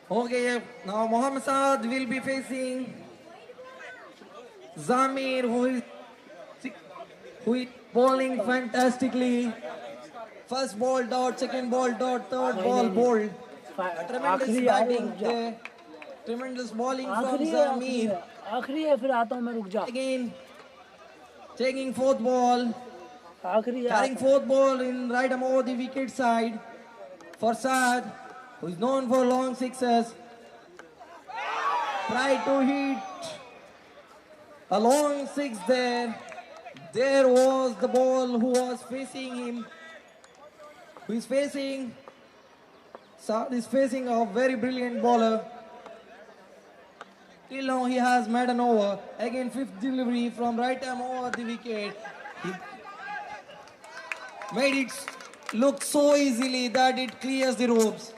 Okay, now Mohammad Saad will be facing Zamir, who is bowling fantastically. First ball dot, second ball dot, third नहीं ball नहीं नहीं ball. A tremendous आखिरी आए batting रुक जा there. Tremendous bowling from आखिरी है आखिरी Zamir. है आखिरी है फिर आता हूँ मैं रुक जा Again, taking fourth ball. आखिरी है Carrying आता हूँ fourth ball in right arm over the wicket side for Saad, who is known for long sixes. Tried to hit a long six there. There was the ball who was facing him. Who is facing? Saad is facing a very brilliant bowler. Till now he has made an over. Again fifth delivery from right arm over the wicket. He made it look so easily that it clears the ropes.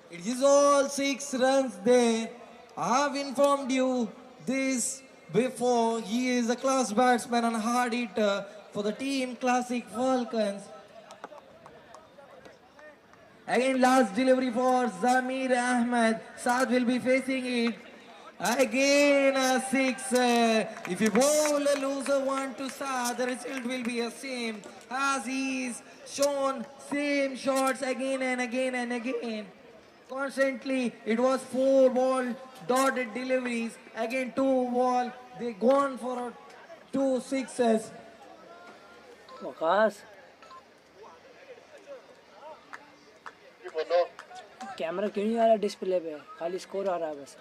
It is all 6 runs there. I have informed you this before. He is a class batsman and hard hitter for the team Classic Falcons. Again last delivery for Zamir Ahmed. Saad will be facing it. Again a sixer. If you bowl a loser one to Saad, the result will be the same as he's shown same shots again and again and again. Constantly, it was 4 ball dotted deliveries. Again 2 ball. They gone for 2 sixes. Waqas जी बोलो camera क्यों नहीं आ रहा display पे खाली score आ रहा है बस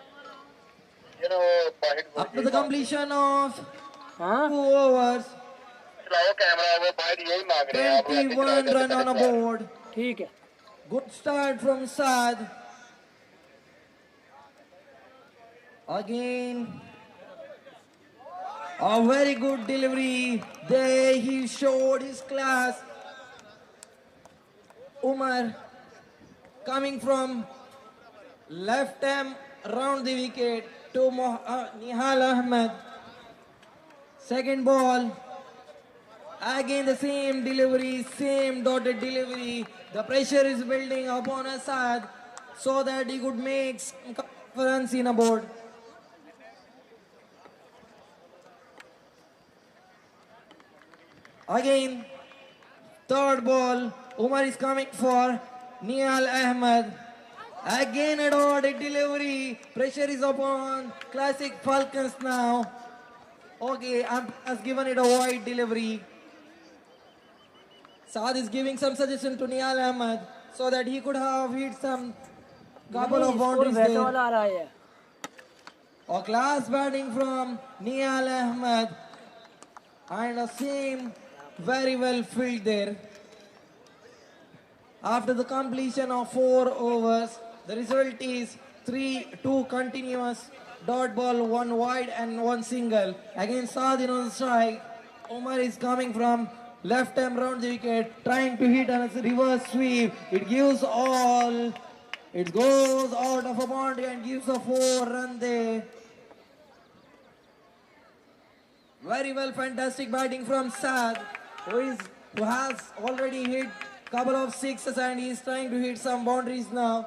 ये ना वो बाहर After the completion of हाँ 2 overs, चलाओ कैमरा वो बाहर यही मांग रहे हैं आप ऐसे 21 चलाओ run on a board. ठीक है Good start from Saad. Again, a very good delivery. There he showed his class. Umar coming from left arm round the wicket to Nihal Ahmed. Second ball. Again the same delivery, same dotted delivery. The pressure is building upon Asad so that he could make some runs in a board. Again, third ball. Umar is coming for Nial Ahmed. Again a dotted delivery. Pressure is upon Classic Falcons now. Okay, has given it a wide delivery. Saad is giving some suggestion to Nial Ahmed so that he could have hit some couple of score boundaries वैसे there. वाला आ रहा है A class batting from Nial Ahmed and a seam very well filled there. After the completion of 4 overs, the result is 3-2 continuous, dot ball, 1 wide and 1 single. Again Saad on the strike. Omar is coming from left arm round the wicket, trying to hit on a reverse sweep. It gives all. It goes out of a boundary and gives a 4 run there. Very well, fantastic batting from Saad, who has already hit couple of sixes and he is trying to hit some boundaries now.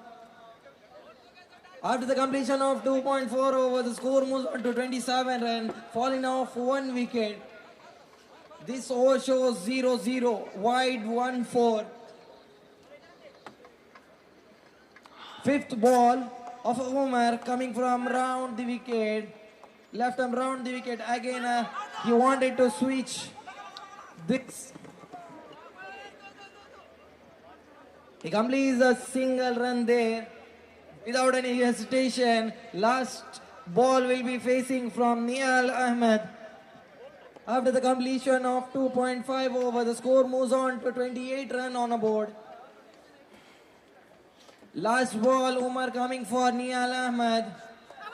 After the completion of 2.4 overs, the score moves on to 27 and falling off 1 wicket. This over shows 0-0, wide 1-4. Fifth ball of Umar coming from round the wicket. Left arm round the wicket. Again, he wanted to switch this. He completes a single run there without any hesitation. Last ball will be facing from Nial Ahmed. After the completion of 2.5 over, the score moves on to 28 run on a board. Last ball, Umar coming for Nial Ahmed.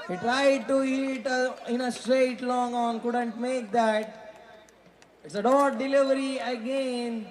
He tried to hit in a straight long on, couldn't make that. It's a dot delivery again.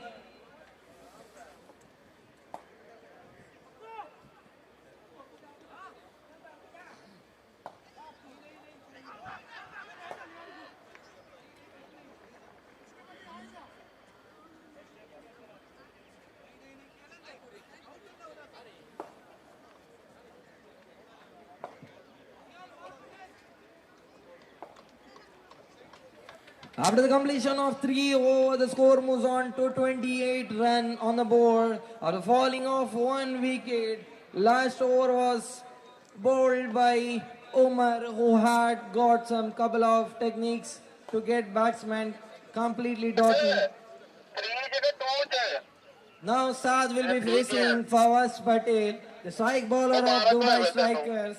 After the completion of 3 overs, the score moves on to 28 run on the board. After falling off 1 wicket, last over was bowled by Umar, who had got some couple of techniques to get batsman completely dotted. 3 जगह 2 च Now Saad will be facing Fawaz Patel, the strike bowler of Dubai Strikers.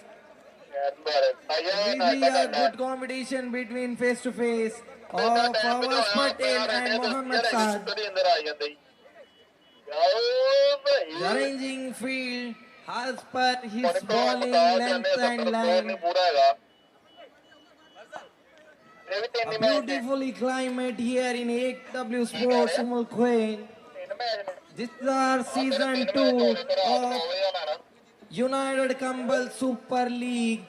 Will be a good competition between face to face of Fawaz Patel and Mohammad Saad. The arranging field as per his bowling length and line. A beautifully climate here in AW Sports Umul Quain. This is our season 2 of United Kambal Super League.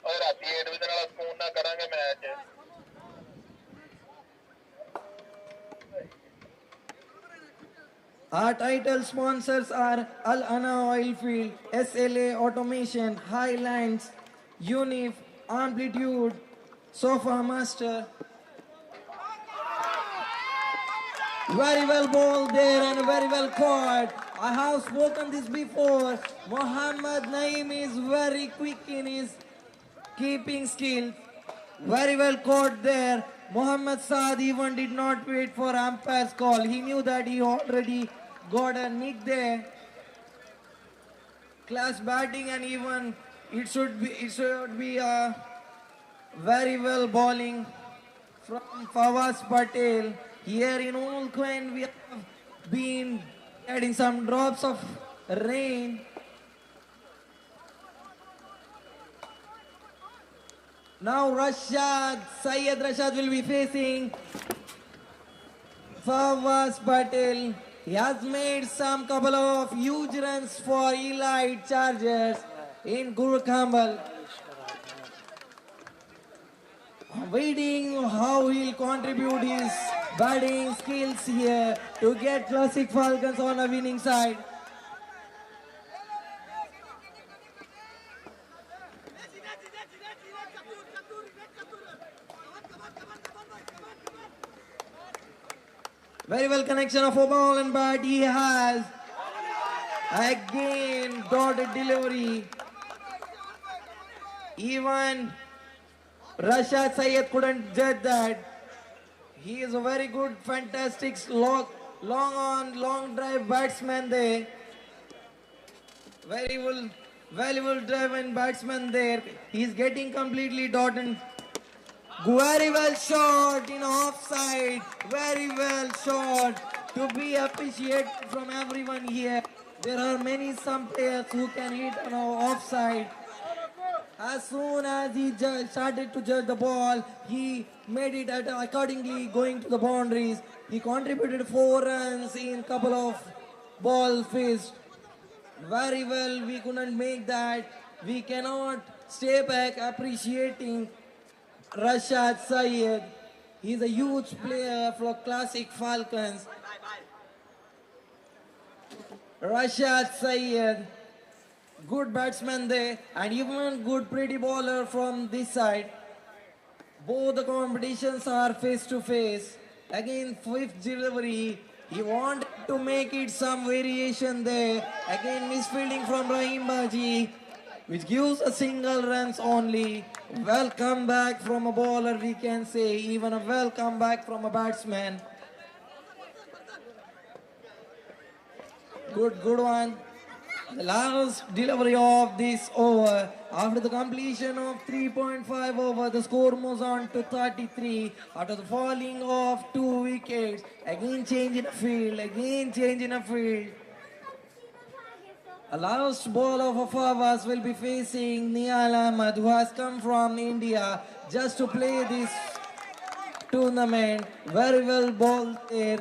और राती 8 बजे ਨਾਲ phone ਨਾ ਕਰਾਂਗੇ match Our title sponsors are Al Ana Oilfield, SLA Automation, Highlands, Unif, Amplitude, Sofa Master. Very well bowled there and very well caught. I have spoken this before. Mohammad Naeem is very quick in his keeping skills. Very well caught there. Mohammad Saad even did not wait for umpire's call. He knew that he already got a nick there. Class batting and even it should be a very well bowling from Fawaz Patel. Here in Umul Quain we have been getting some drops of rain. Now Syed Rashad will be facing Fawaz Patel. He has made some couple of huge runs for Elite Chargers in Gurkhamal. Waiting how he'll contribute his batting skills here to get Classic Falcons on a winning side. Very well connection of a ball and bat he has. Again dotted delivery. Even Rashad Syed couldn't judge that. He is a very good, fantastic, long drive batsman there. Very well, valuable driven batsman there. He's getting completely dotted. Very well shot in offside. Very well shot. To be appreciated from everyone here. There are some players who can hit on offside. As soon as he started to judge the ball, he made it accordingly going to the boundaries. He contributed 4 runs in couple of ball faced. Very well, we couldn't make that. We cannot stay back appreciating Rashad Syed. He's a huge player for Classic Falcons. Rashad Syed, good batsman there and even good pretty bowler from this side. Both the competitions are face to face. Again, 5th delivery. He wanted to make it some variation there. Again, misfielding from Rahim Baji, which gives a single runs only. Welcome back from a bowler, we can say. Even a welcome back from a batsman. Good one. The last delivery of this over. After the completion of 3.5 over, the score moves on to 33. After the falling of 2 wickets. Again change in the field. A last ball of Fawaz will be facing Niyal Ahmed, who has come from India just to play this tournament. Very well bowled there.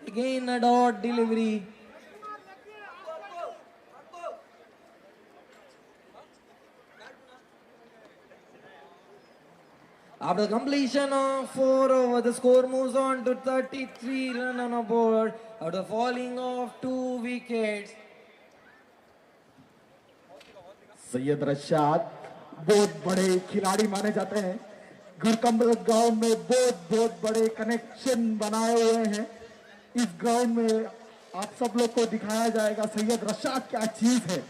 Again a dot delivery. After the completion of 4 over, the score moves on to 33 runs on a board. After falling of 2 wickets. Syed Rashad बहुत बड़े खिलाड़ी माने जाते हैं घर कमल ground में बहुत बहुत बड़े कनेक्शन बनाए हुए हैं। इस ग्राउंड में आप सब लोग को दिखाया जाएगा सैयद रशाद क्या चीज है।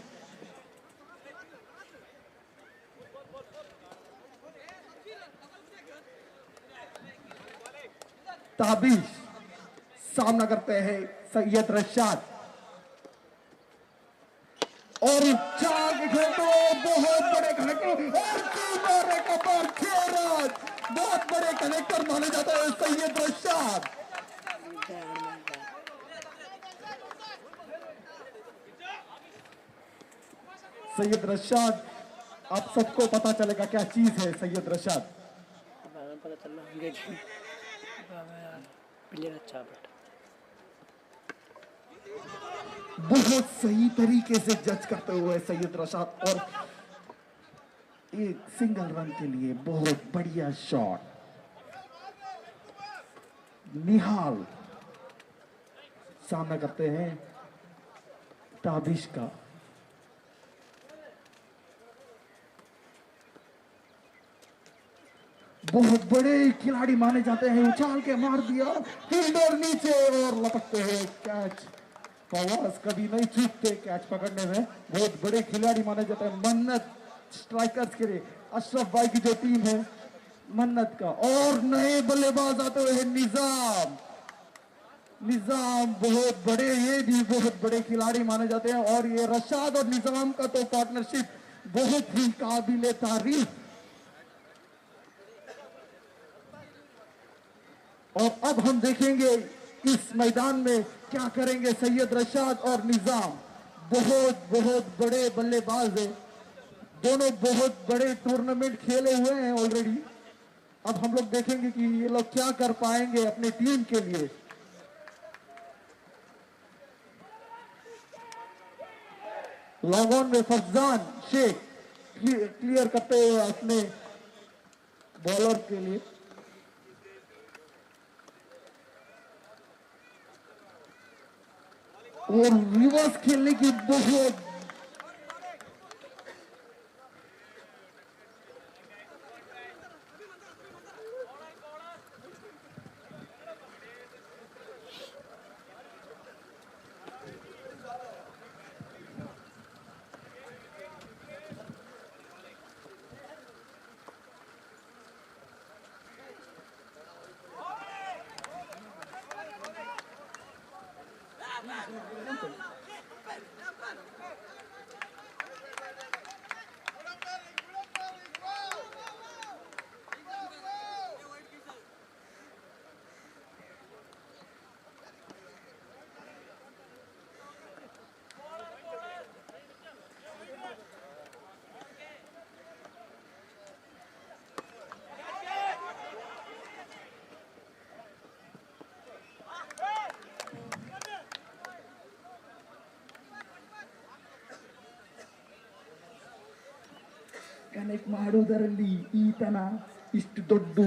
ताबिश सामना करते हैं सैयद रशाद और चार विकेटों बहुत बड़े कनेक्टर और कीपर कपर खेराज बहुत बड़े कनेक्टर माने जाते हैं सैयद रशाद। सैयद रशाद आप सबको पता चलेगा क्या चीज है सैयद रशाद। पता चल रहा प्लेयर अच्छा बट बहुत सही तरीके से जज करते हुए सैयद रशाद और एक सिंगल रन के लिए बहुत बढ़िया शॉट। निहाल सामना करते हैं ताबिश का। बहुत बड़े खिलाड़ी माने जाते हैं, उछाल के मार दिया फील्डर नीचे और लपकते हैं कैच। फवाज कभी नहीं चूकते कैच पकड़ने में, बहुत बड़े खिलाड़ी माने जाते हैं। मन्नत स्ट्राइकर्स के लिए अशरफ भाई की जो टीम है मन्नत का और नए बल्लेबाज आते हुए हैं निजाम। निजाम बहुत बड़े, ये भी बहुत बड़े खिलाड़ी माने जाते हैं और ये रशाद और निजाम का तो पार्टनरशिप बहुत ही काबिले तारीफ। और अब हम देखेंगे इस मैदान में क्या करेंगे सैयद रशाद और निजाम। बहुत बहुत बड़े बल्लेबाज हैं दोनों, बहुत बड़े टूर्नामेंट खेले हुए हैं ऑलरेडी। अब हम लोग देखेंगे कि ये लोग क्या कर पाएंगे अपने टीम के लिए। लॉन्ग ऑन में फरजान शेख क्लियर करते हुए अपने बॉलर के लिए। और रिवर्स खेलने की बहुत ಕನೆಕ್ಟ್ ಮಾಡುವುದರಲ್ಲಿ ಈತನ ಇಷ್ಟು ದೊಡ್ಡ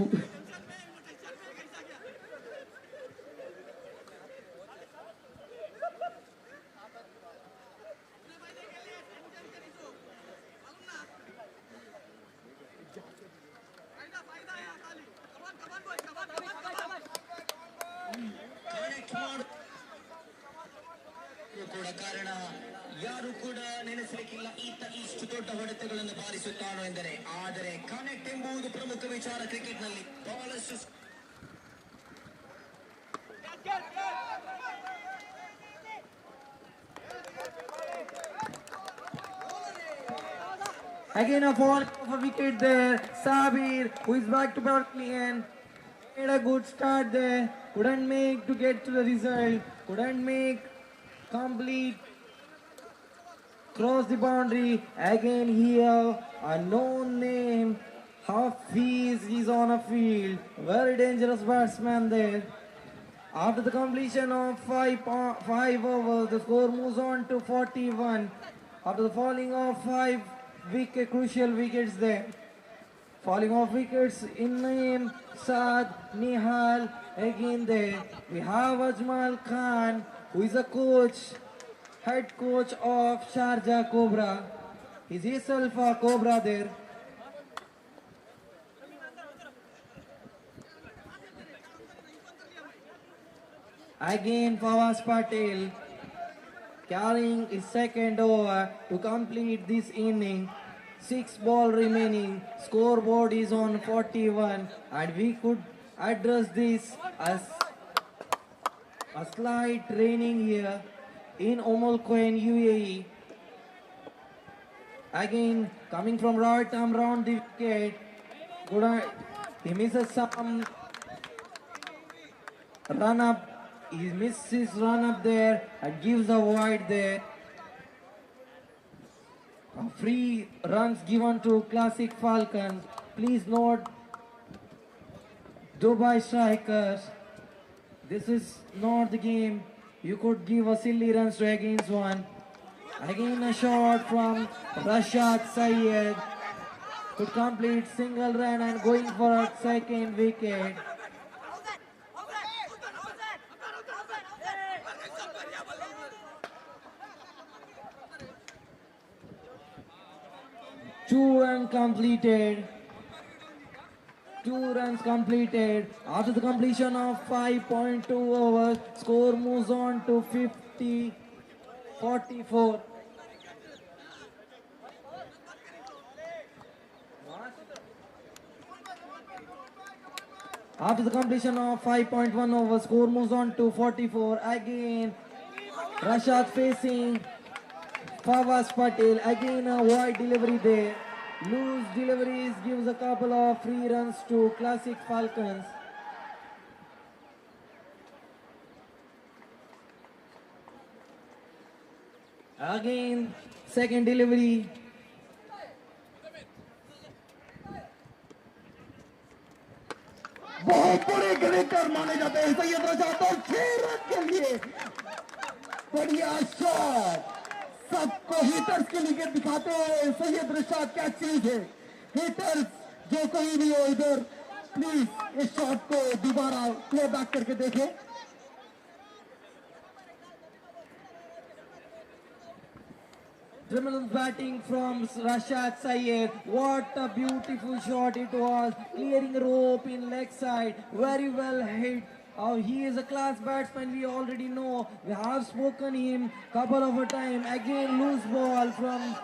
ಕೂಡ ಕಾರಣ ಯಾರು ಕೂಡ ನೆನೆಸಲಿಕ್ಕಿಲ್ಲ ಈತ ಇಷ್ಟು ದೊಡ್ಡ ಹೊಡೆತಗಳನ್ನು ಬಾರಿಸುತ್ತಾನೋ ಎಂದರೆ. ಆದರೆ ಕನೆಕ್ಟ್ ಎಂಬುದು ಪ್ರಮುಖ ವಿಚಾರ ಕ್ರಿಕೆಟ್ನಲ್ಲಿ. ಬಹಳಷ್ಟು again a fall of a wicket there. Sabir, who is back to Berkeley, made a good start there. Couldn't make to get to the result. Couldn't make complete. Cross the boundary. Again here, a known name. Hafiz is on a field. Very dangerous batsman there. After the completion of five overs, the score moves on to 41. After the falling of 5 crucial wickets there. Falling off wickets in name, Saad, Nihal, again there. We have Ajmal Khan, who is a coach, head coach of Sharjah Cobra. He's himself a Cobra there. Again, Fawaz Patel carrying his second over to complete this inning. 6 ball remaining. Scoreboard is on 41, and we could address this as a slight raining here in Umm Quwain, UAE. Again, coming from right arm round the wicket. He misses some run up. He misses run up there and gives a wide there. Free runs given to Classic Falcons. Please note, Dubai Strikers. This is not the game. You could give a silly runs to against one. Again a shot from Rashad Syed. Could complete single run and going for a second wicket. Two runs completed. 2 runs completed. After the completion of 5.2 overs, score moves on to 44. After the completion of 5.1 overs, score moves on to 44. Again, Rashad facing Fawaz Patel. Again, a wide delivery there. Loose deliveries gives a couple of free runs to Classic Falcons. Again, second delivery. बहुत बड़े cricketer माने जाते हैं Syed Rashad और 6 run के लिए बढ़िया shot. सबको हिटर्स के लिए दिखाते हैं सैयद रशाद क्या चीज है। हिटर्स जो कहीं भी हो इधर प्लीज इस शॉट को दोबारा प्लेबैक करके देखें। Tremendous batting from Rashad Syed. What a beautiful shot it was. Clearing rope in leg side. Very well hit. He is a class batsman, we already know. We have spoken him couple of a time. Again loose ball from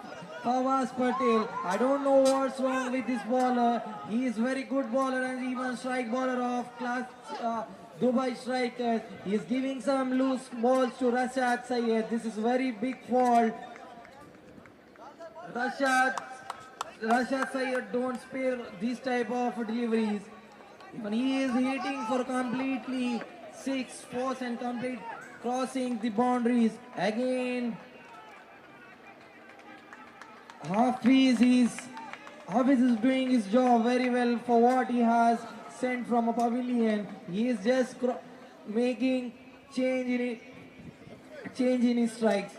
Fawaz Patel. I don't know what's wrong with this bowler. He is very good bowler and even strike bowler of class Dubai Strikers. He is giving some loose balls to Rashad Syed. This is very big fault. Rashad Syed don't spare these type of deliveries. Even he is hitting for completely 6 fours and complete crossing the boundaries. Again, Hafiz is doing his job very well for what he has sent from a pavilion. He is just making change in his strikes.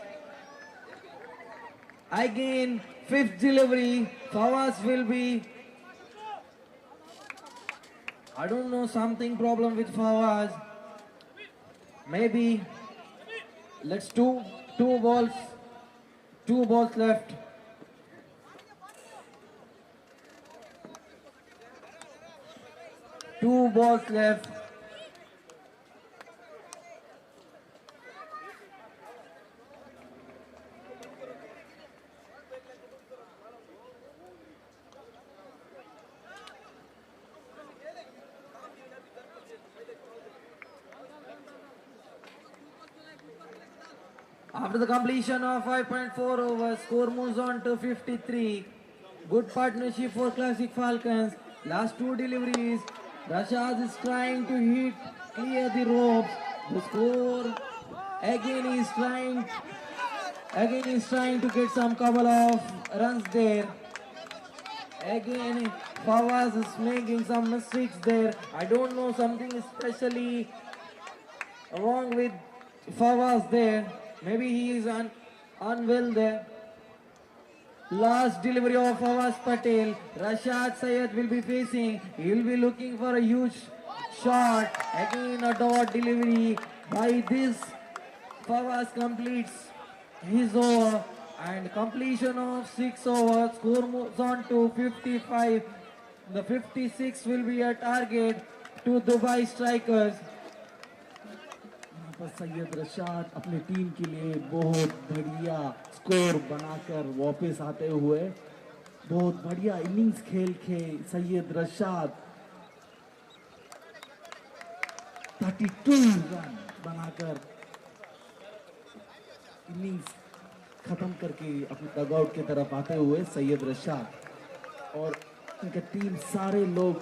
Again, 5th delivery. Fawaz will be. I don't know, something problem with Fawaz. Maybe. Let's two balls left. Two balls left. After the completion of 5.4 overs, score moves on to 53. Good partnership for Classic Falcons. Last 2 deliveries. Rashad is trying to clear the ropes. The score again is trying to get some couple of runs there. Again, Fawaz is making some mistakes there. I don't know, something especially wrong with Fawaz there. Maybe he is unwell there. Last delivery of Fawaz Patel. Rashad Syed will be facing. He will be looking for a huge shot. Again a dot delivery. By this, Fawaz completes his over. And completion of 6 overs. Score moves on to 55. The 56 will be a target to Dubai Strikers. पर Syed Rashad अपनी team के लिए बहुत बढ़िया score बनाकर वापस आते हुए बहुत बढ़िया इनिंग्स खेल के सैयद रशाद 32 रन बनाकर इनिंग्स खत्म करके अपने डगआउट की तरफ आते हुए सैयद रशाद और उनके टीम सारे लोग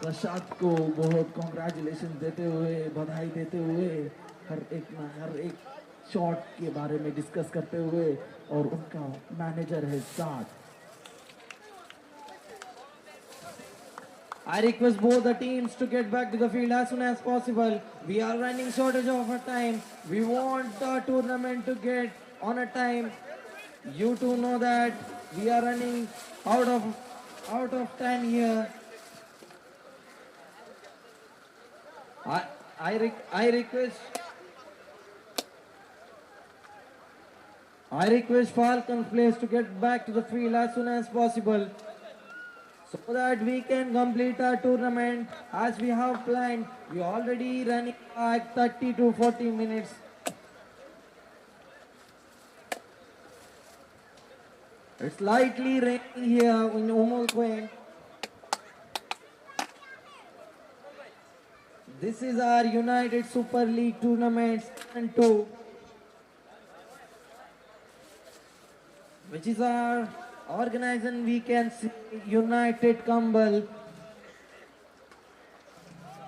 रशाद को बहुत कॉन्ग्रेचुलेशन देते हुए बधाई देते हुए हर एक शॉट के बारे में डिस्कस करते हुए और उनका मैनेजर है साथ. I request both the teams to get back to the field as soon as possible. We are running shortage of our time. We want the tournament to get on a time. You two know that we are running out of time here. I request Falcons players to get back to the field as soon as possible, so that we can complete our tournament as we have planned. We already running at 30 to 40 minutes. It's slightly raining here in Queen. This is our United Super League Tournament Season 2, which is our organization, we can see United Kumbal.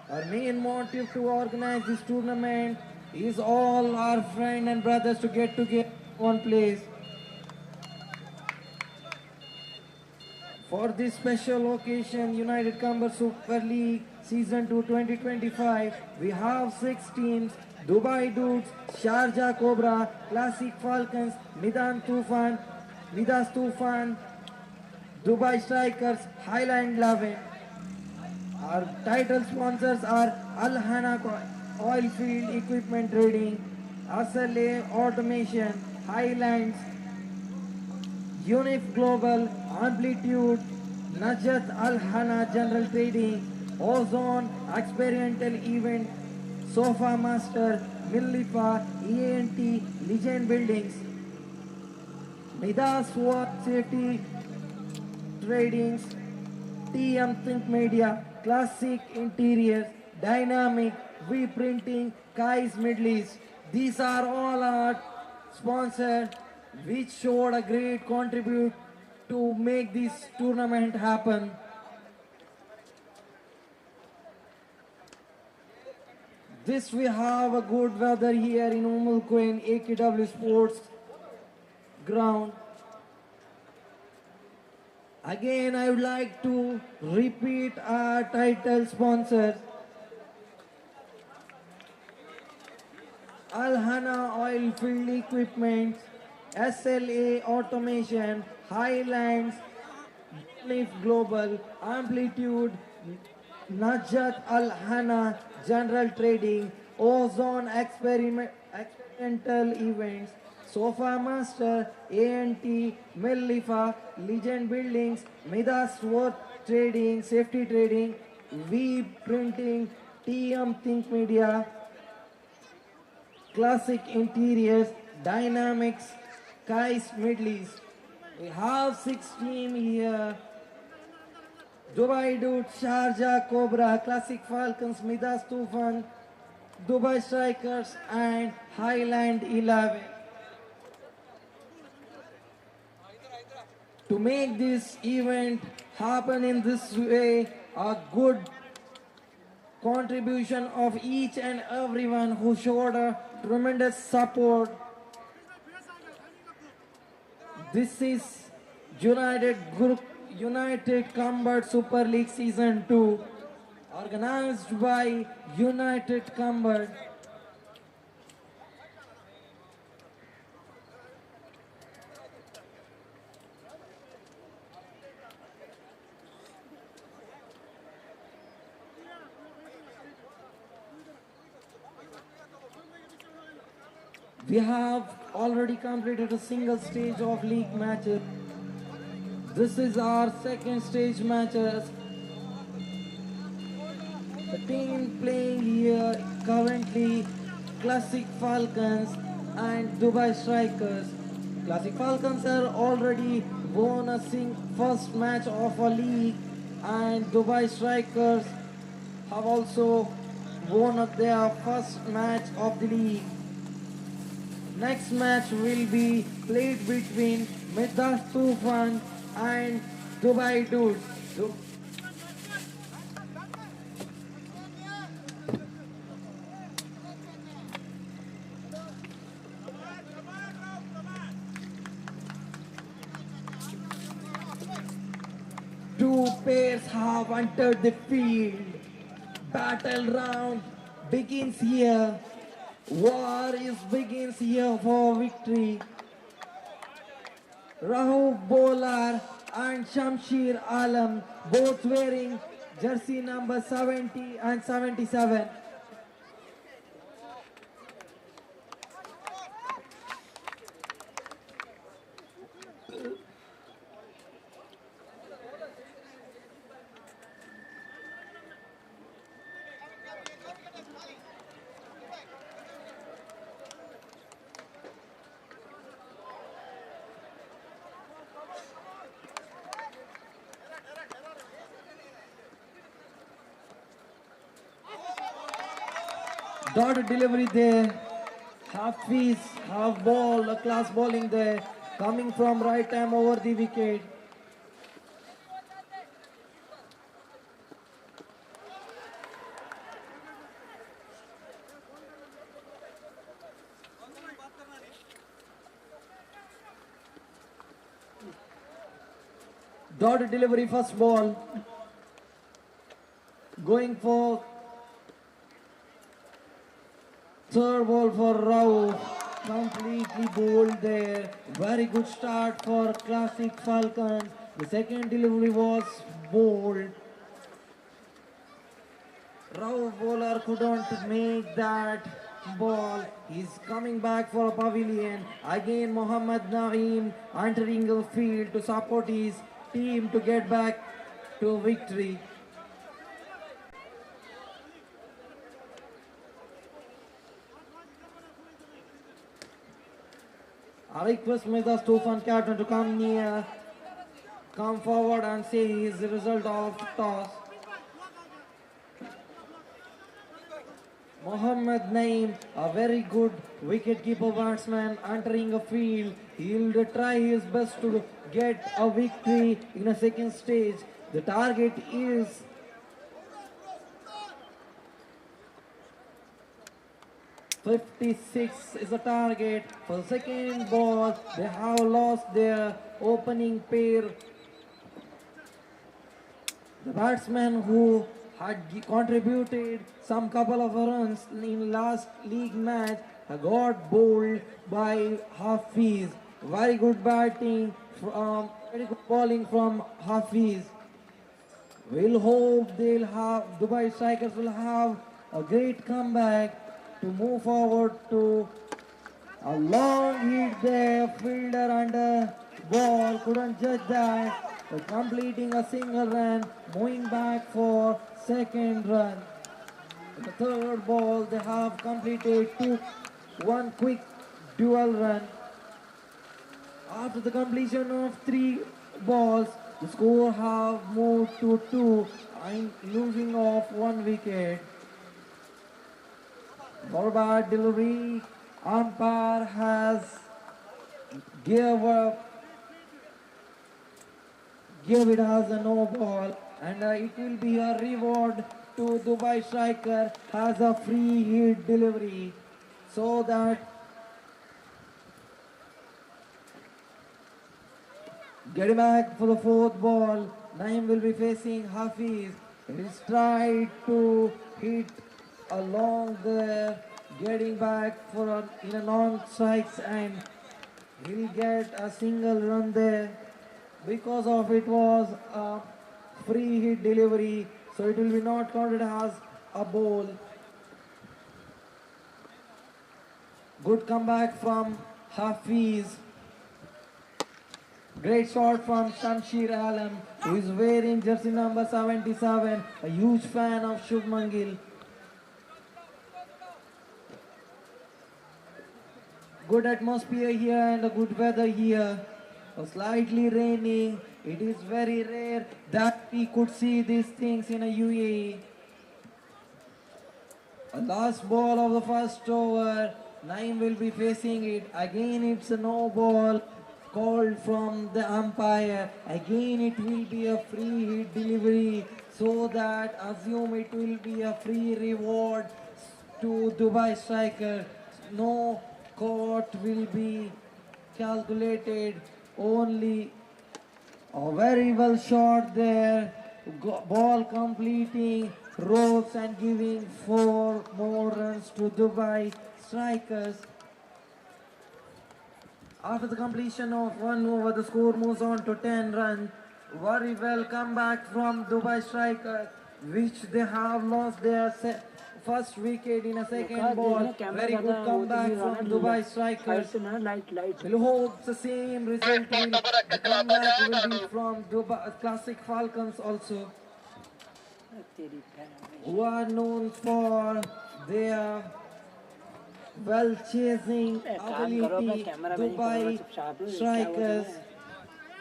Our main motive to organize this tournament is all our friends and brothers to get together in one place. For this special occasion, United Kumbal Super League Season 2 2025, we have 6 teams: Dubai Dudes, Sharjah Cobra, Classic Falcons, Midas Tufan, Dubai Strikers, Highland 11. Our title sponsors are Al Hana Oilfield Equipment Trading, SLA Automation, Highlands, Unif Global, Amplitude, Najat Al Hana General Trading, Ozone Experimental Event, Sofa Master, Millifa, ENT, Legend Buildings, Midas Sword Safety Tradings, TM Think Media, Classic Interiors, Dynamic, V Printing, Kai's Middle East. These are all our sponsors which showed a great contribute to make this tournament happen. This we have a good weather here in Queen AKW Sports Ground. Again, I would like to repeat our title sponsors: Al Hana Oilfield Equipment, SLA Automation, Highlands, Unif Global, Amplitude, Najat Al Hana General Trading, Ozone Experimental Events, Sofa Master, ANT, Millifa, Legend Buildings, Midas Worth Trading, Safety Trading, V Printing, TM Think Media, Classic Interiors, Dynamics, Kai's Middle East. We have 6 teams here: Dubai Dudes, Sharjah Cobra, Classic Falcons, Midas Tufan, Dubai Strikers, and Highland 11. To make this event happen in this way, a good contribution of each and everyone who showed a tremendous support. This is United Kumbal Super League Season 2, organized by United Kumbal. We have already completed a single stage of league matches. This is our second stage matches. The team playing here currently Classic Falcons and Dubai Strikers. Classic Falcons are already won a first match of a league, and Dubai Strikers have also won their first match of the league. Next match will be played between Midas Tufan and Dubai Dudes. Two pairs have entered the field. Battle round begins here. War is begins here for victory. Rahul Bolar and Shamshir Alam, both wearing jersey number 70 and 77. Dot delivery there. Half piece, half ball, a class bowling there. Coming from right arm over the wicket. Dot delivery first ball. Going for third ball for Rao, completely bowled there. Very good start for Classic Falcons. The second delivery was bowled. Rao bowler couldn't make that ball. He's coming back for a pavilion. Again Mohammad Naeem entering the field to support his team to get back to victory. I request Midas Tufan captain to come forward and say his result of toss. Mohammad Naeem, a very good wicket-keeper batsman entering a field. He'll try his best to get a victory in a second stage. The target is 56 is the target. For the second ball, they have lost their opening pair. The batsman who had contributed some couple of runs in last league match got bowled by Hafiz. Very good batting from, very good bowling from Hafiz. We'll hope Dubai Strikers will have a great comeback to move forward to a long hit there. Fielder under ball couldn't judge that. Completing a single run, moving back for second run. In the third ball, they have completed one quick dual run. After the completion of 3 balls, the score have moved to 2, and losing off 1 wicket. Forward delivery, umpire has give it as a no ball, and it will be a reward to Dubai Striker as a free hit delivery, so that getting back for the 4th ball, Naeem will be facing Hafiz. He's tried to hit along there, getting back for in a non-strikes, and he'll get a single run there. Because of it was a free hit delivery, so it will be not counted as a ball. Good comeback from Hafiz. Great shot from Shamshir Alam, who is wearing jersey number 77, a huge fan of Shubman Gill. good atmosphere here and a good weather here. Slightly raining. It is very rare that we could see these things in a UAE. A last ball of the first over. Naeem will be facing it. Again, it's a no ball called from the umpire. Again, it will be a free hit delivery, so that assume it will be a free reward to Dubai striker. No court will be calculated. Only a very well shot there. Ball completing ropes and giving 4 more runs to Dubai strikers. After the completion of 1 over, the score moves on to 10 runs. Very well comeback from Dubai strikers, which they have lost their first wicket in a second ball. Very good comeback from Dubai strikers. We'll hope the same result will, the comeback will be from Dubai Classic Falcons also, who are known for their well chasing ability. Dubai strikers,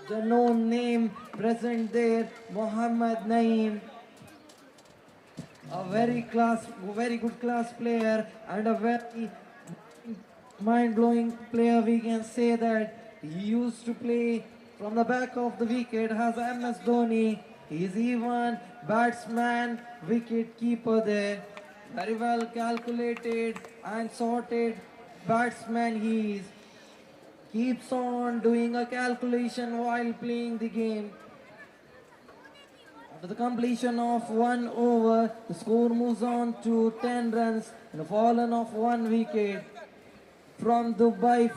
the known name present there, Mohammad Naeem, a very good class player and a very mind-blowing player. We can say that he used to play from the back of the wicket as MS Dhoni. He is even batsman, wicket keeper there. Very well calculated and sorted batsman he is. Keeps on doing a calculation while playing the game. After the completion of 1 over, the score moves on to 10 runs and a fallen of 1 wicket from Dubai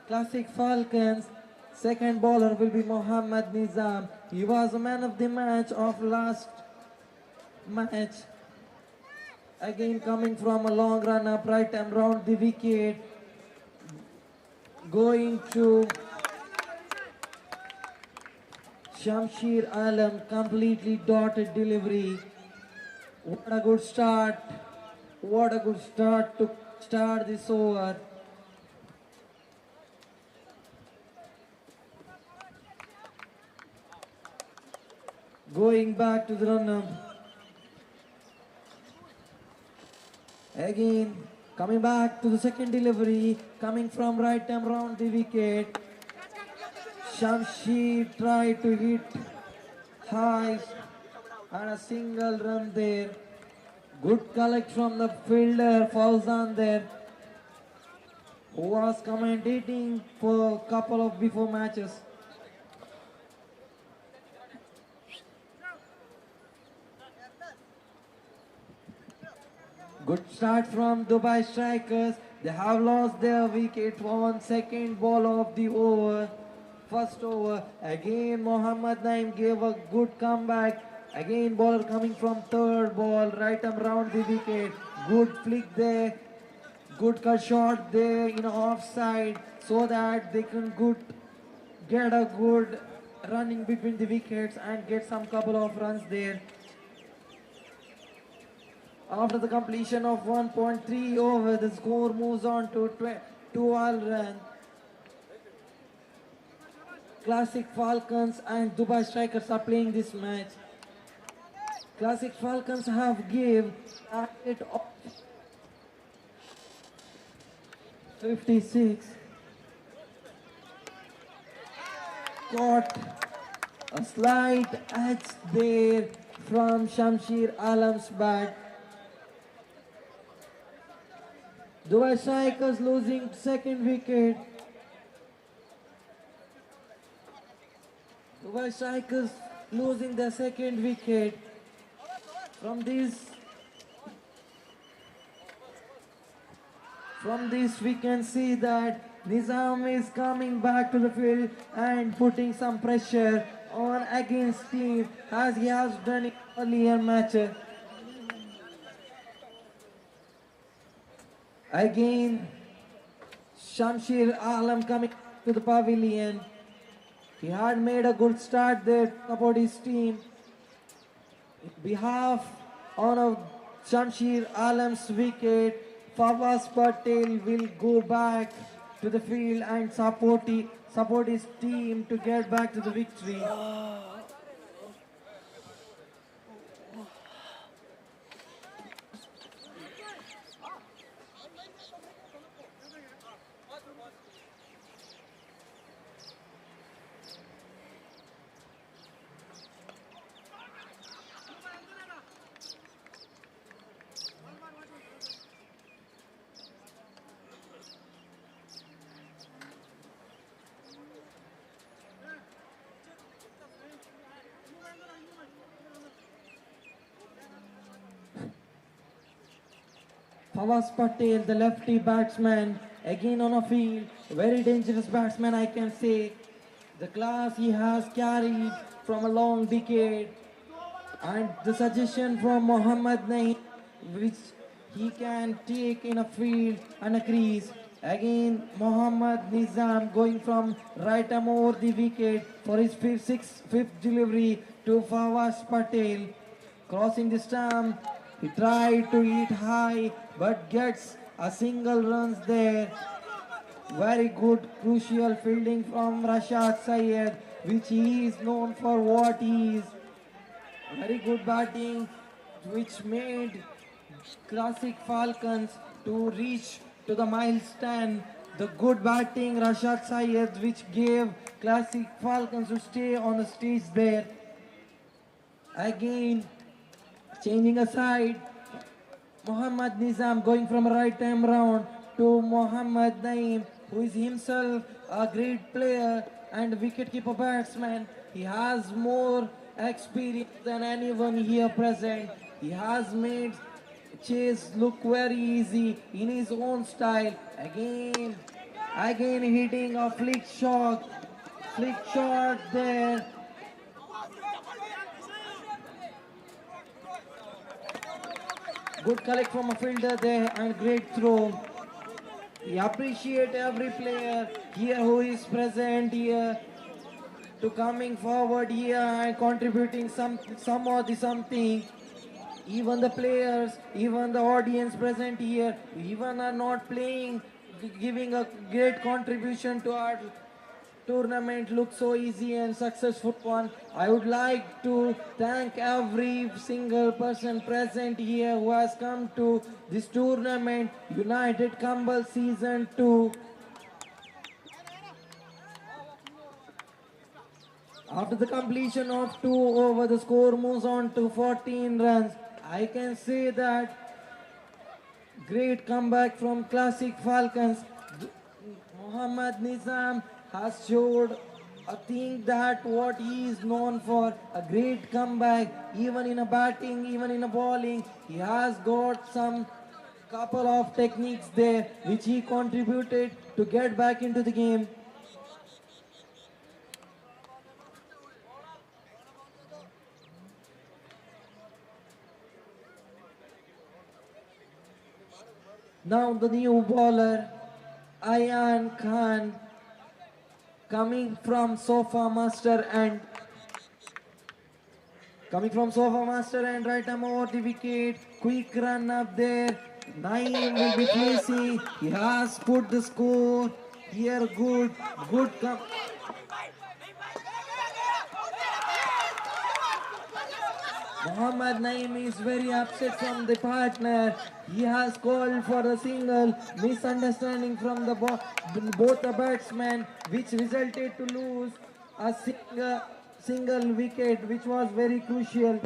Classic Falcons. Second bowler will be Mohammad Nizam. He was a man of the match of last match. Again coming from a long run up right and round the wicket. Going to Shamsheer Alam, completely dotted delivery. What a good start. What a good start to start this over. Going back to the run-up. Again, coming back to the second delivery, coming from right arm round the wicket. Shamsheer tried to hit high and a single run there. Good collect from the fielder Fauzan there, who was commentating for a couple of before matches. Good start from Dubai strikers. They have lost their wicket on second ball of the over. First over, again Mohammad Naeem gave a good comeback. Again bowler coming from third ball, right arm round the wicket. Good flick there, good cut shot there in offside, so that they can get a good running between the wickets and get some couple of runs there. After the completion of 1.3 over, the score moves on to 12 runs. Classic Falcons and Dubai Strikers are playing this match. Classic Falcons have give target of 56. Got a slight edge there from Shamsheer Alam's bat. Dubai Strikers losing second wicket. Dubai Strikers losing their second wicket. From this we can see that Nizam is coming back to the field and putting some pressure on against team as he has done in earlier matches. Again, Shamsheer Alam coming to the pavilion. He had made a good start there about his team. In behalf of Shamsheer Alam's wicket, Fawaz Patel will go back to the field and support his team to get back to the victory. Fawaz Patel, the lefty batsman, again on a field. Very dangerous batsman, I can say. The class he has carried from a long decade. And the suggestion from Mohammad Naeem, which he can take in a field and a crease. Again, Mohammad Nizam going from right arm over the wicket for his fifth delivery to Fawaz Patel. Crossing the stump, he tried to hit high but gets a single runs there. Very good crucial fielding from Rashad Syed, which he is known for what he is. Very good batting which made Classic Falcons to reach to the milestone. The good batting Rashad Syed which gave Classic Falcons to stay on the stage there. Again, changing a side, Mohammad Nizam going from right time round to Mohammad Naeem, who is himself a great player and wicketkeeper batsman. He has more experience than anyone here present. He has made chase look very easy in his own style. Again hitting a flick shot there. Good collect from a fielder there and great throw. We appreciate every player here who is present here to coming forward here and contributing something. Even the players, even the audience present here, even are not playing, giving a great contribution to our tournament. Looks so easy and successful one. I would like to thank every single person present here who has come to this tournament, United Kumble Season 2. After the completion of 2 over, the score moves on to 14 runs. I can say that great comeback from Classic Falcons. Mohammad Nizam has showed a thing that what he is known for, a great comeback, even in a batting, even in a bowling. He has got some couple of techniques there which he contributed to get back into the game. Now the new bowler, Ayan Khan, coming from Sofa Master and right arm over the wicket. Quick run up there. Naeem will be facing. He has put the score here. Good Mohammad Naeem is very upset from the partner. He has called for a single, misunderstanding from the both the batsmen, which resulted to lose a single wicket, which was very crucial.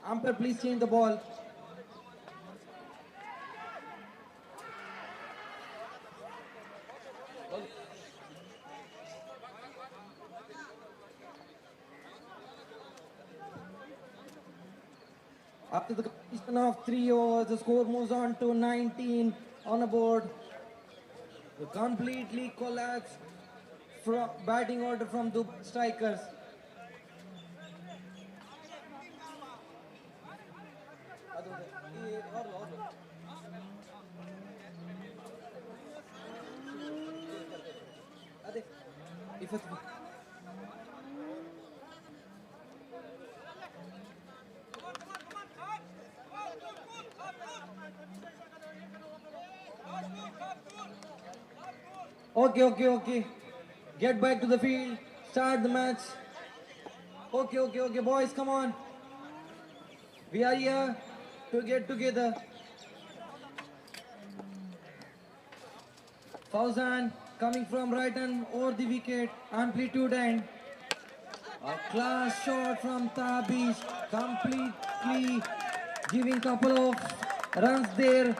Umpire, please change the ball. After the completion of 3 overs, the score moves on to 19 on the board. The completely collapsed from batting order from the strikers. Okay. Get back to the field. Start the match. Okay, boys, come on. We are here to get together. Fauzan coming from right hand over the wicket. Amplitude end. A class shot from Tabish. Completely giving couple of runs there.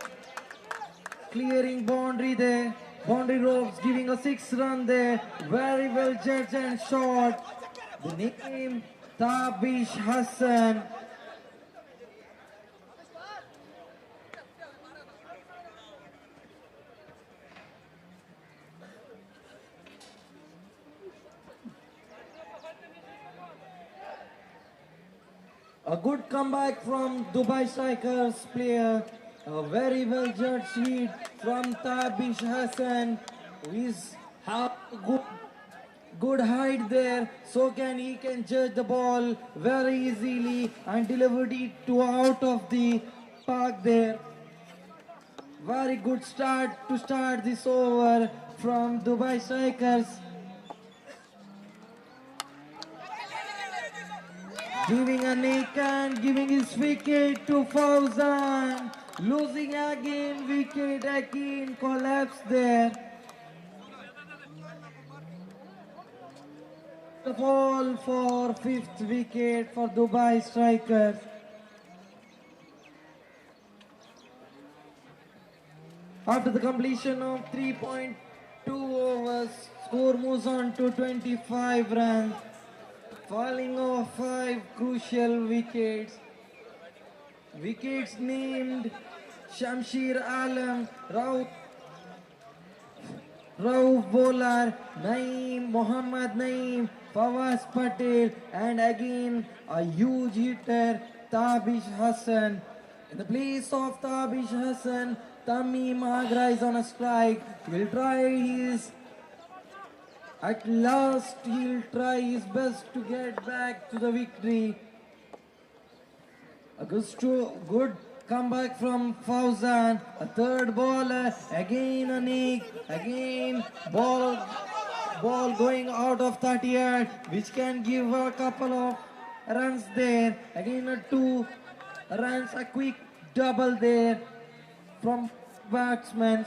Clearing boundary there. Boundary ropes giving a 6 run there. Very well judged and shot. The name Tabish Hassan. A good comeback from Dubai Strikers player. A very well judged hit from Tabish Hassan, who is have good height there, so he can judge the ball very easily and delivered it to out of the park there. Very good start to start this over from Dubai Strikers. Giving a nick and giving his wicket to Fauzan. Losing again, wicket again, collapse there. The fall for 5th wicket for Dubai Strikers. After the completion of 3.2 overs, score moves on to 25 runs. Falling off 5 crucial wickets. Wickets named Shamshir Alam, Rauf Bowler, Naeem, Mohammad Naeem, Fawaz Patel, and again a huge hitter, Tabish Hassan. In the place of Tabish Hassan, Tamim Agra is on a strike. He'll try at last he'll try his best to get back to the victory. A good comeback from Fauzan, a third ball, again a nick, again ball going out of 30 yards, which can give a couple of runs there. Again a 2 runs, a quick double there from batsmen.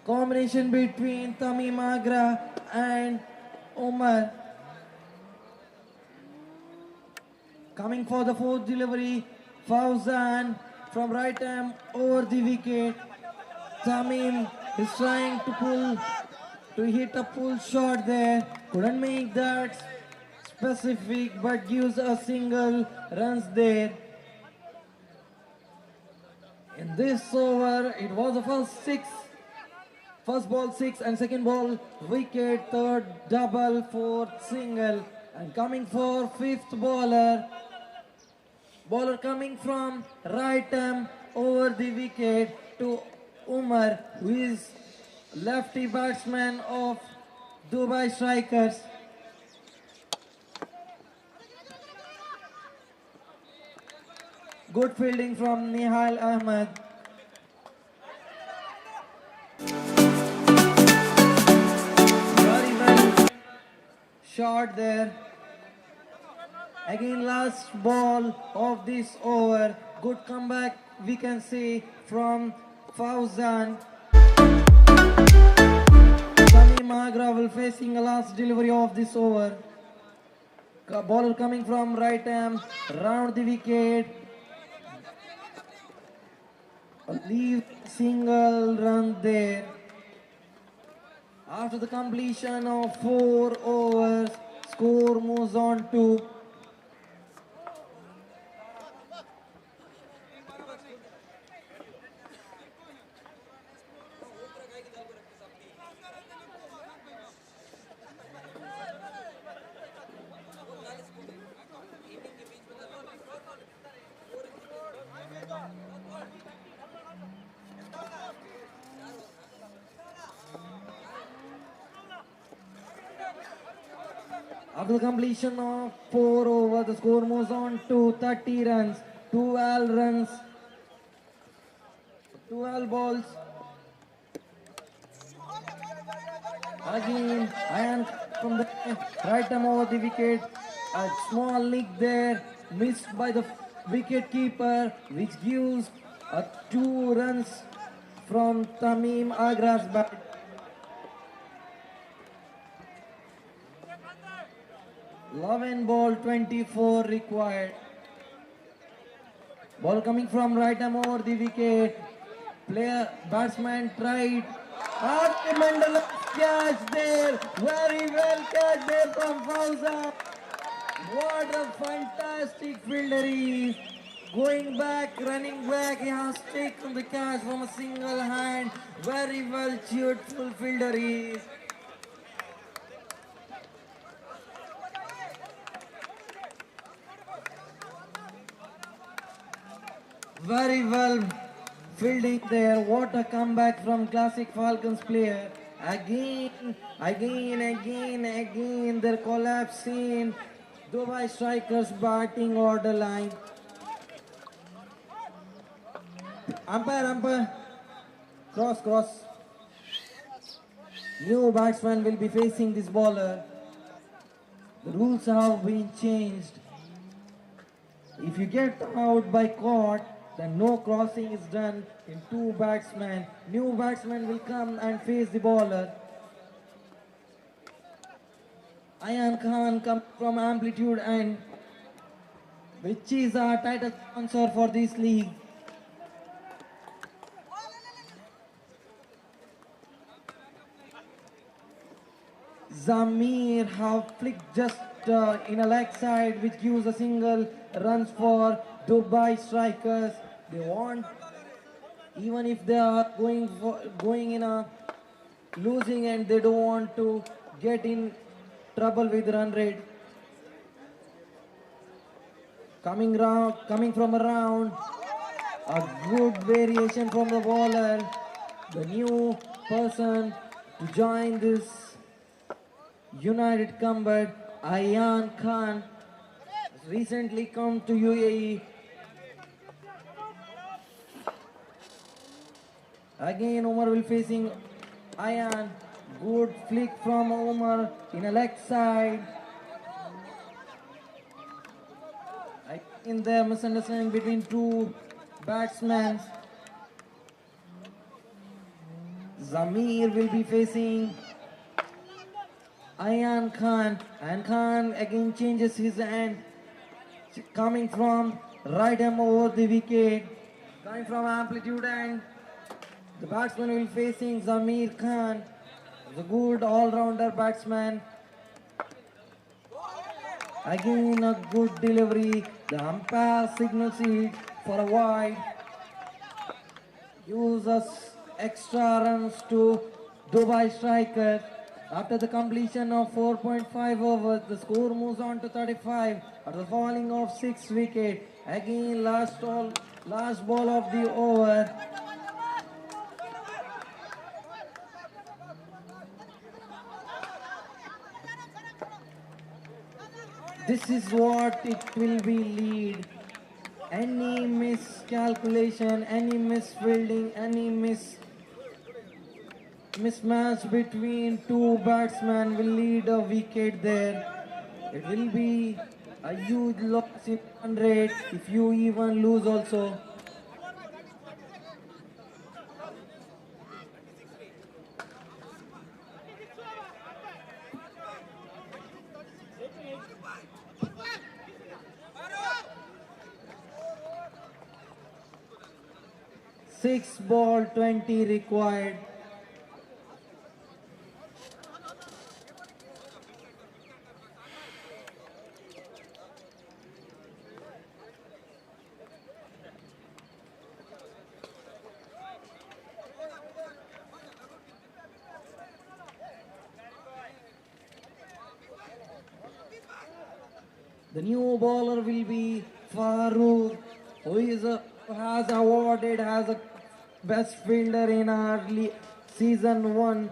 Combination between Tamim Agra and Umar. Coming for the 4th delivery, Fauzan from right arm over the wicket. Tamim is trying to hit a pull shot there. Couldn't make that specific, but gives a single runs there. In this over, it was the first ball 6 and second ball wicket, third double, fourth single. And coming for 5th bowler coming from right arm over the wicket to Umar, who is lefty batsman of Dubai Strikers. Good fielding from Nihal Ahmed. Very well shot there. Again, last ball of this over. Good comeback, we can say, from Fauzan. Tamim Agra will facing a last delivery of this over. Bowler coming from right arm, round the wicket. Leave single run there. After the completion of 4 overs, score moves on to after the completion of 4 overs, the score moves on to 30 runs, 12 runs, 12 balls. Again, Ayan from the right arm over the wicket. A small leak there, missed by the wicket keeper, which gives 2 runs from Tamim Agra's bat. Love and ball 24 required. Ball coming from right arm over the wicket. Batsman tried. Mandela catch there. Very well catch there from Fauza. What a fantastic fielder he is. Going back, running back. He has taken the catch from a single hand. Very well cheerful fielder he is. Very well fielding there. What a comeback from Classic Falcons player. Again, their collapse in Dubai Strikers batting order line. Umpire. Cross. New batsman will be facing this bowler. The rules have been changed. If you get out by caught, then no crossing is done in 2 batsmen. New batsman will come and face the bowler. Ayan Khan comes from Amplitude and which is our title sponsor for this league. Zamir have flicked just in a leg side, which gives a single runs for Dubai Strikers. They want, even if they are going in a losing and they don't want to get in trouble with run rate. Coming from around, a good variation from the bowler. The new person to join this United Combat, Ayan Khan, has recently come to UAE. Again, Omar will facing Ayan. Good flick from Omar in a leg side. In the misunderstanding between 2 batsmen. Zamir will be facing Ayan Khan, and Khan again changes his hand, coming from right arm over the wicket, coming from Amplitude, and the batsman will be facing Zamir Khan, the good all-rounder batsman. Again a good delivery, the umpire signals it for a wide, gives us extra runs to Dubai Strikers. After the completion of 4.5 overs, the score moves on to 35 after the falling of 6 wickets. Again, last ball of the over. This is what it will be lead. Any miscalculation, any misfielding, any mismatch between 2 batsmen will lead a wicket there. It will be a huge loss in run rate if you even lose also. 6 ball 20 required. The new bowler will be Farooq, who has awarded as a best fielder in our season 1.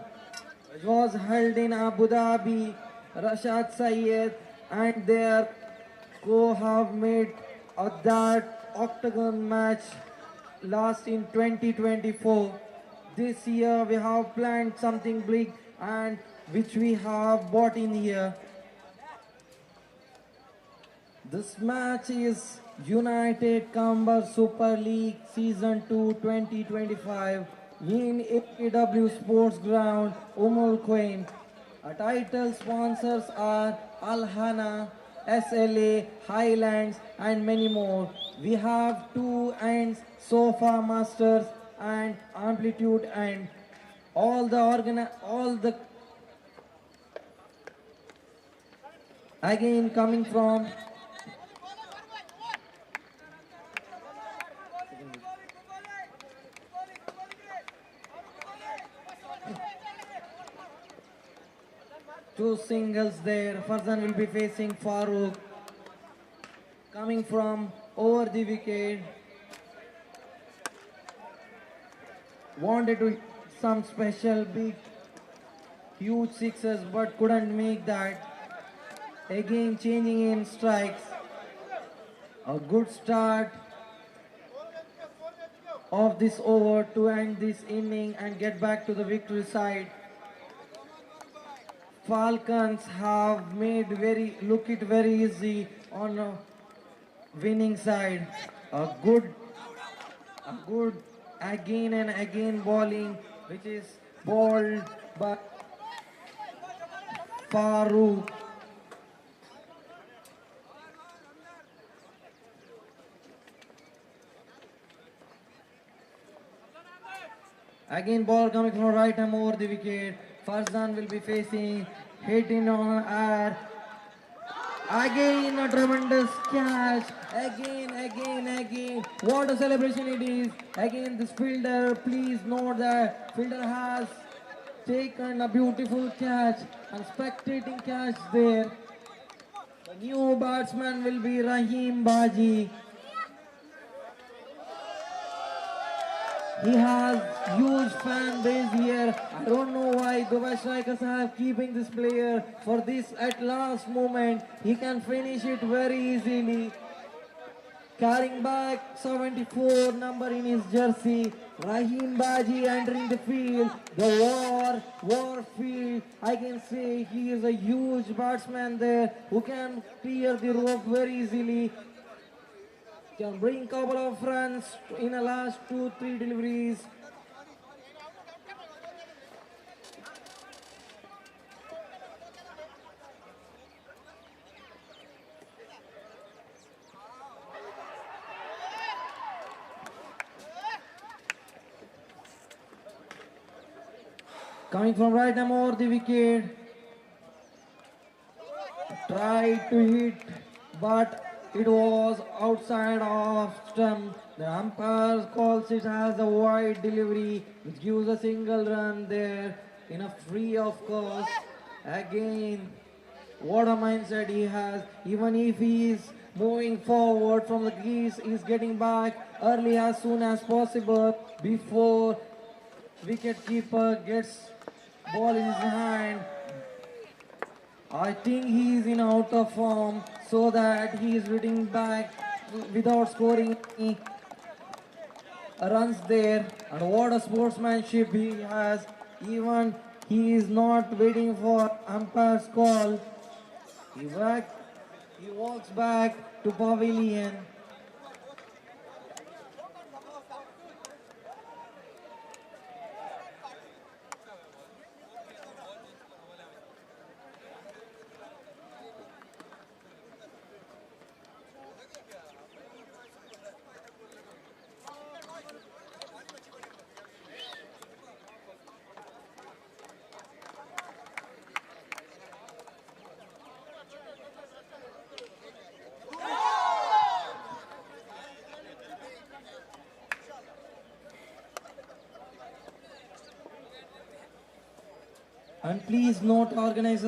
It was held in Abu Dhabi. Rashad Sayed and their co have made that octagon match last in 2024. This year we have planned something big and which we have bought in here. This match is United Camber Super League Season 2 2025 in AEW Sports Ground, Quain. Our title sponsors are Al-Hana, SLA, Highlands and many more. We have 2 ends, Sofa Masters and Amplitude and all the again coming from two singles there. Farzan will be facing Farooq. Coming from over the wicket. Wanted to hit some special big huge sixes but couldn't make that. Again changing in strikes. A good start of this over to end this inning and get back to the victory side. Falcons have made look it very easy on a winning side. A good again and again bowling which is bowled by Farooq. Again ball coming from right arm over the wicket. Farzan will be facing, hitting on air. Again a tremendous catch. Again. What a celebration it is. Again this fielder, please note that fielder has taken a beautiful catch. And spectating catch there. The new batsman will be Rahim Baji. He has huge fan base here. I don't know why Dubai Strikers are keeping this player for this at last moment. He can finish it very easily. Carrying back 74 number in his jersey. Rahim Baji entering the field. The war field. I can say he is a huge batsman there who can clear the rope very easily. Can bring couple of runs in the last 2-3 deliveries. Coming from right arm over the wicket. Tried to hit, but it was outside of stump. The umpire calls it as a wide delivery, which gives a single run there in a free of course. Again, what a mindset he has. Even if he is moving forward from the crease, he's getting back early as soon as possible before wicketkeeper gets ball in his hand. I think he is in out of form so that he is reading back without scoring any runs there. And what a sportsmanship he has. Even he is not waiting for umpire's call. He walks back to pavilion. And please note, organizers.